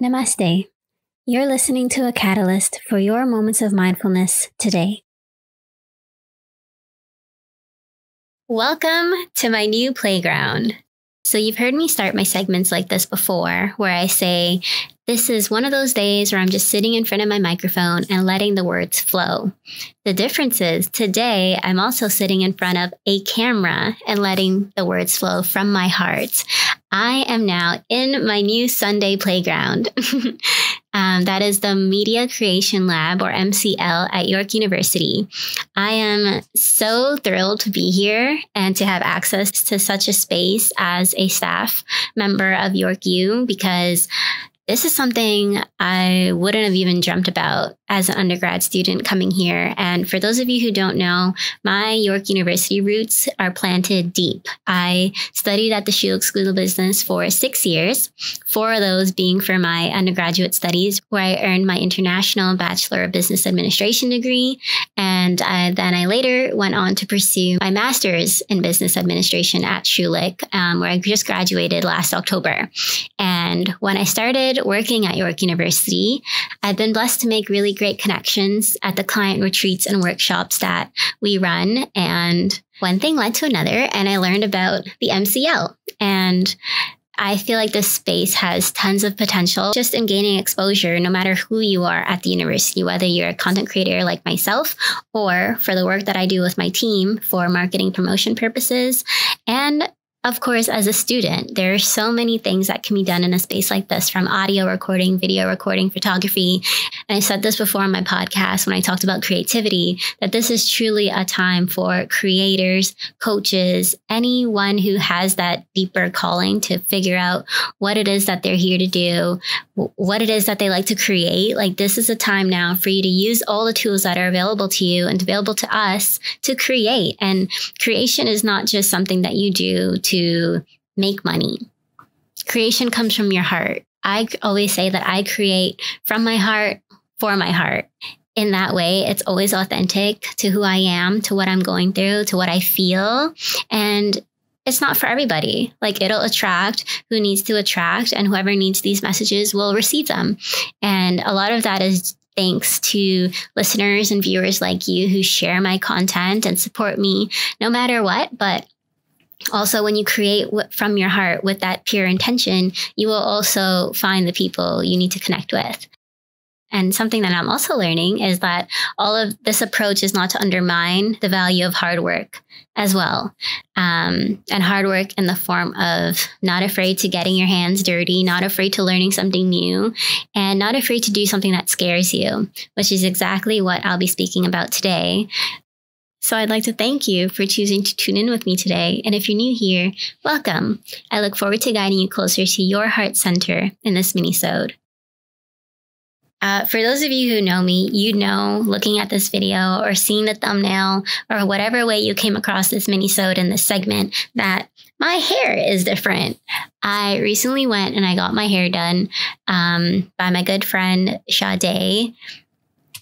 Namaste. You're listening to a catalyst for your moments of mindfulness today. Welcome to my new playground. So you've heard me start my segments like this before, where I say, this is one of those days where I'm just sitting in front of my microphone and letting the words flow. The difference is today, I'm also sitting in front of a camera and letting the words flow from my heart. I am now in my new Sunday playground. That is the Media Creation Lab, or MCL, at York University. I am so thrilled to be here and to have access to such a space as a staff member of York U, because this is something I wouldn't have even dreamt about as an undergrad student coming here. And for those of you who don't know, my York University roots are planted deep. I studied at the Schulich School of Business for 6 years, 4 of those being for my undergraduate studies, where I earned my International Bachelor of Business Administration degree. And then I later went on to pursue my master's in business administration at Schulich, where I just graduated last October. And when I started working at York University, I've been blessed to make really great connections at the client retreats and workshops that we run. And one thing led to another, and I learned about the MCL. And I feel like this space has tons of potential just in gaining exposure, no matter who you are at the university, whether you're a content creator like myself, or for the work that I do with my team for marketing promotion purposes. And of course, as a student, there are so many things that can be done in a space like this, from audio recording, video recording, photography. And I said this before on my podcast when I talked about creativity, that this is truly a time for creators, coaches, anyone who has that deeper calling to figure out what it is that they're here to do, what it is that they like to create. Like, this is a time now for you to use all the tools that are available to you and available to us to create. And creation is not just something that you do to make money. Creation comes from your heart. I always say that I create from my heart for my heart. In that way, it's always authentic to who I am, to what I'm going through, to what I feel. And it's not for everybody. Like, it'll attract who needs to attract, and whoever needs these messages will receive them. And a lot of that is thanks to listeners and viewers like you who share my content and support me no matter what. But also, when you create from your heart with that pure intention, you will also find the people you need to connect with. And something that I'm also learning is that all of this approach is not to undermine the value of hard work as well. And hard work in the form of not afraid to getting your hands dirty, not afraid to learning something new, and not afraid to do something that scares you, which is exactly what I'll be speaking about today. So I'd like to thank you for choosing to tune in with me today. And if you're new here, welcome. I look forward to guiding you closer to your heart center in this mini-sode. For those of you who know me, you know, looking at this video or seeing the thumbnail or whatever way you came across this mini-sode in this segment, that my hair is different. I recently went and I got my hair done by my good friend, Sade.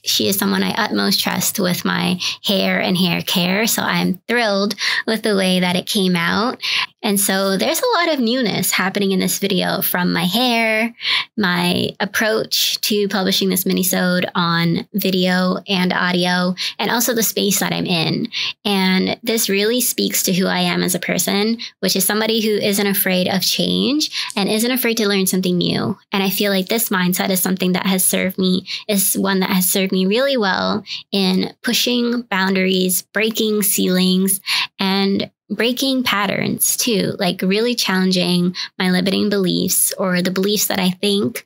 She is someone I utmost trust with my hair and hair care. So I'm thrilled with the way that it came out. And so there's a lot of newness happening in this video, from my hair, my approach to publishing this mini-sode on video and audio, and also the space that I'm in. And this really speaks to who I am as a person, which is somebody who isn't afraid of change and isn't afraid to learn something new. And I feel like this mindset is something that has served me, is one that has served me really well in pushing boundaries, breaking ceilings, and breaking patterns too, like really challenging my limiting beliefs or the beliefs that I think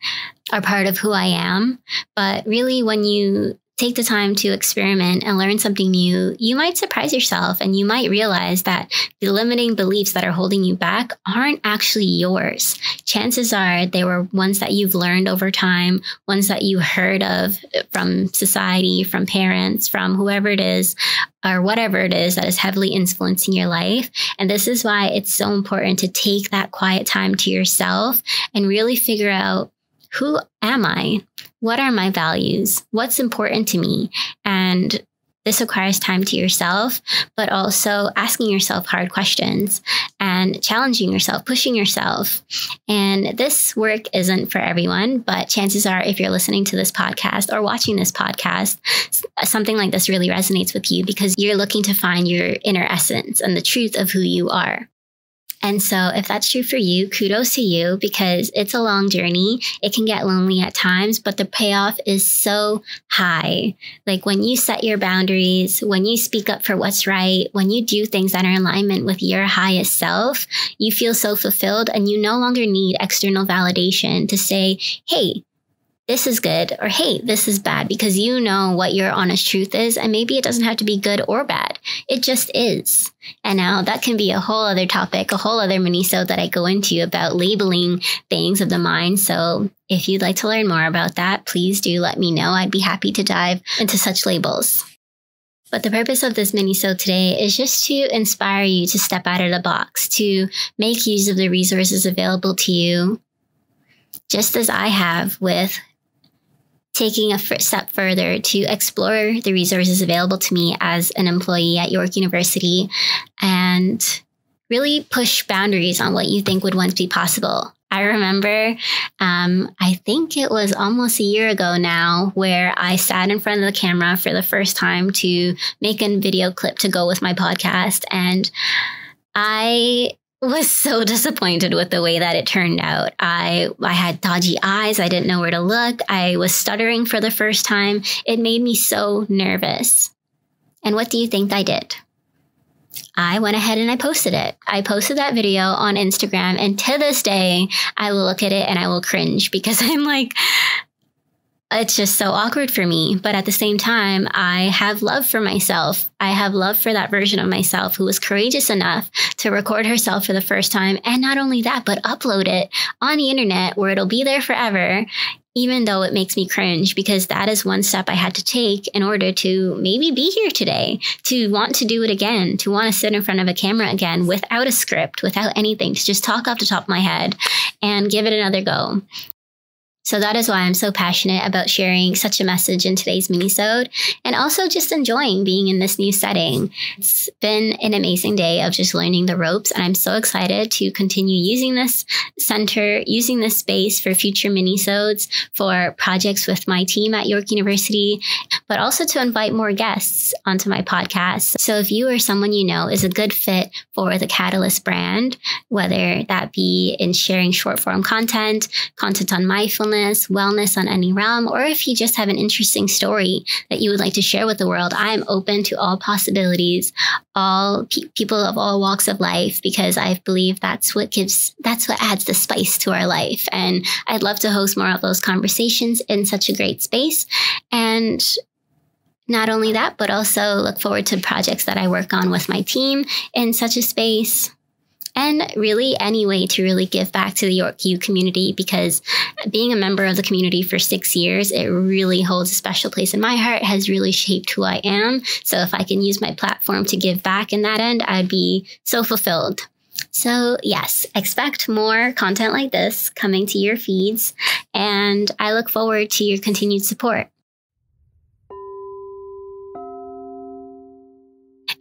are part of who I am. But really, when you take the time to experiment and learn something new, you might surprise yourself, and you might realize that the limiting beliefs that are holding you back aren't actually yours. Chances are they were ones that you've learned over time, ones that you heard of from society, from parents, from whoever it is, or whatever it is that is heavily influencing your life. And this is why it's so important to take that quiet time to yourself and really figure out, who am I? What are my values? What's important to me? And This requires time to yourself, but also asking yourself hard questions and challenging yourself, pushing yourself. And this work isn't for everyone, but chances are if you're listening to this podcast or watching this podcast, something like this really resonates with you because you're looking to find your inner essence and the truth of who you are. And so if that's true for you, kudos to you because it's a long journey. It can get lonely at times, but the payoff is so high. Like when you set your boundaries, when you speak up for what's right, when you do things that are in alignment with your highest self, you feel so fulfilled and you no longer need external validation to say, hey, this is good or hey, this is bad because you know what your honest truth is. And maybe it doesn't have to be good or bad. It just is. And now that can be a whole other topic, a whole other mini-sode that I go into about labeling things of the mind. So if you'd like to learn more about that, please do let me know. I'd be happy to dive into such labels. But the purpose of this mini-sode today is just to inspire you to step out of the box, to make use of the resources available to you, just as I have with taking a step further to explore the resources available to me as an employee at York University and really push boundaries on what you think would once be possible. I remember, I think it was almost a year ago now, where I sat in front of the camera for the first time to make a video clip to go with my podcast. And I was so disappointed with the way that it turned out. I had dodgy eyes. I didn't know where to look. I was stuttering for the first time. It made me so nervous. And what do you think I did? I went ahead and I posted it. I posted that video on Instagram. And to this day, I will look at it and I will cringe because I'm like, it's just so awkward for me. But at the same time, I have love for myself. I have love for that version of myself who was courageous enough to record herself for the first time. And not only that, but upload it on the internet where it'll be there forever, even though it makes me cringe, because that is one step I had to take in order to maybe be here today, to want to do it again, to want to sit in front of a camera again without a script, without anything, to just talk off the top of my head and give it another go. So that is why I'm so passionate about sharing such a message in today's mini-sode and also just enjoying being in this new setting. It's been an amazing day of just learning the ropes, and I'm so excited to continue using this center, using this space for future mini-sodes, for projects with my team at York University, but also to invite more guests onto my podcast. So if you or someone you know is a good fit for the Catalyst brand, whether that be in sharing short form content on mindfulness, wellness on any realm, or if you just have an interesting story that you would like to share with the world, I am open to all possibilities, all people of all walks of life, because I believe that's what adds the spice to our life. And I'd love to host more of those conversations in such a great space. And not only that, but also look forward to projects that I work on with my team in such a space. And really any way to really give back to the York U community, because being a member of the community for 6 years, it really holds a special place in my heart, has really shaped who I am. So if I can use my platform to give back in that end, I'd be so fulfilled. So yes, expect more content like this coming to your feeds, and I look forward to your continued support.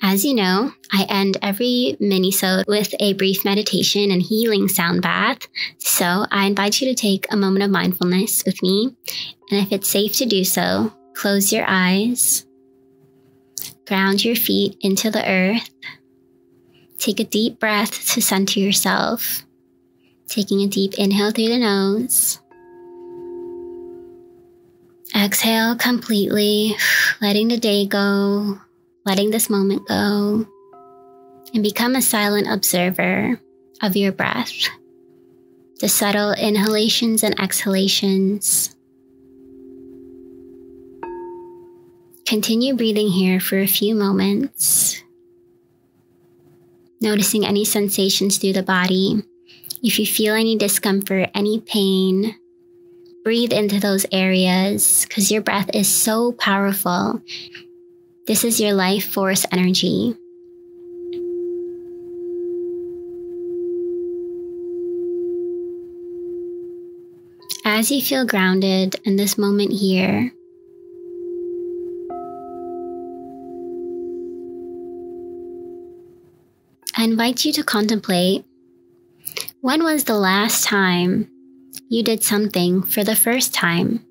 As you know, I end every mini-sode with a brief meditation and healing sound bath. So I invite you to take a moment of mindfulness with me. And if it's safe to do so, close your eyes, ground your feet into the earth, take a deep breath to center yourself, taking a deep inhale through the nose. Exhale completely, letting the day go. Letting this moment go, and become a silent observer of your breath, the subtle inhalations and exhalations. Continue breathing here for a few moments, noticing any sensations through the body. If you feel any discomfort, any pain, breathe into those areas because your breath is so powerful. This is your life force energy. As you feel grounded in this moment here, I invite you to contemplate, when was the last time you did something for the first time?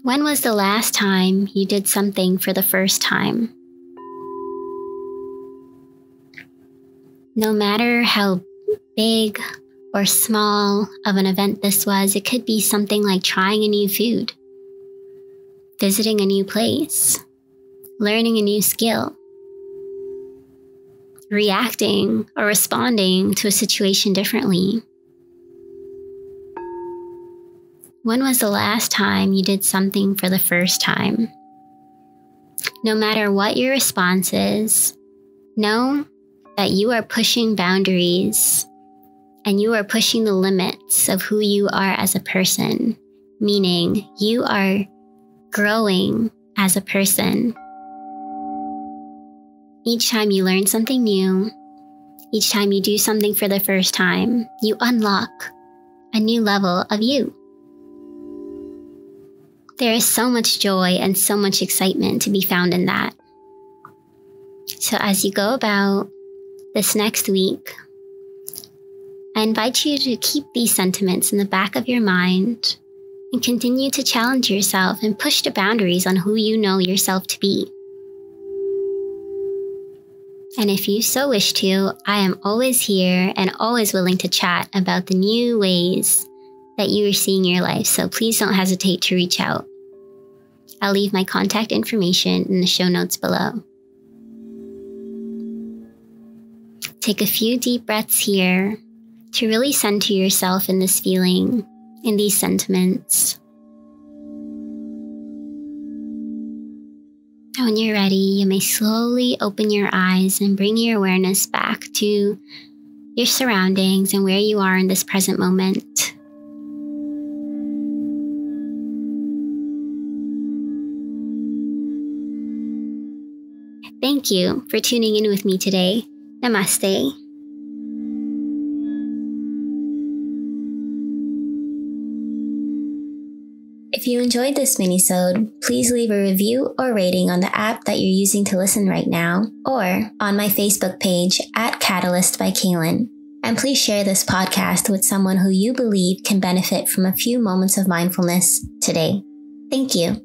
When was the last time you did something for the first time? No matter how big or small of an event this was, it could be something like trying a new food, visiting a new place, learning a new skill, reacting or responding to a situation differently. When was the last time you did something for the first time? No matter what your response is, know that you are pushing boundaries and you are pushing the limits of who you are as a person, meaning you are growing as a person. Each time you learn something new, each time you do something for the first time, you unlock a new level of you. There is so much joy and so much excitement to be found in that. So as you go about this next week, I invite you to keep these sentiments in the back of your mind and continue to challenge yourself and push the boundaries on who you know yourself to be. And if you so wish to, I am always here and always willing to chat about the new ways that you are seeing your life, so please don't hesitate to reach out. I'll leave my contact information in the show notes below. Take a few deep breaths here to really center yourself in this feeling, in these sentiments. And when you're ready, you may slowly open your eyes and bring your awareness back to your surroundings and where you are in this present moment. Thank you for tuning in with me today. Namaste. If you enjoyed this mini-sode, please leave a review or rating on the app that you're using to listen right now, or on my Facebook page @Catalyst by Kaylin. And please share this podcast with someone who you believe can benefit from a few moments of mindfulness today. Thank you.